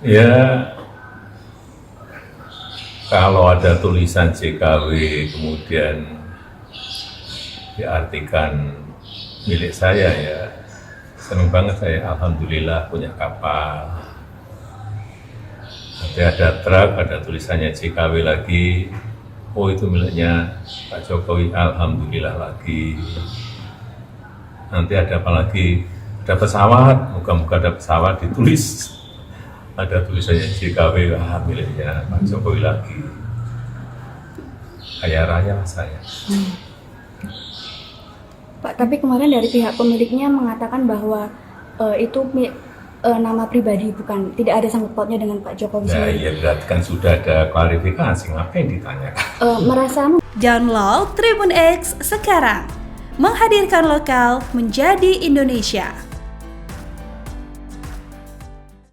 Ya, kalau ada tulisan JKW kemudian diartikan milik saya, ya seneng banget saya, alhamdulillah punya kapal. Nanti ada truk, ada tulisannya JKW lagi, oh itu miliknya Pak Jokowi, alhamdulillah lagi. Nanti ada apa lagi? Ada pesawat, moga-moga ada pesawat ditulis, ada tulisannya JKW, miliknya Pak Jokowi lagi. Kaya raya lah saya. Pak, tapi kemarin dari pihak pemiliknya mengatakan bahwa itu nama pribadi, bukan, tidak ada sangkut pautnya dengan Pak Jokowi Nah, sendiri. ya berarti kan sudah ada klarifikasi, ngapain ditanyakan? Merasa Download Tribun X sekarang, menghadirkan lokal menjadi Indonesia.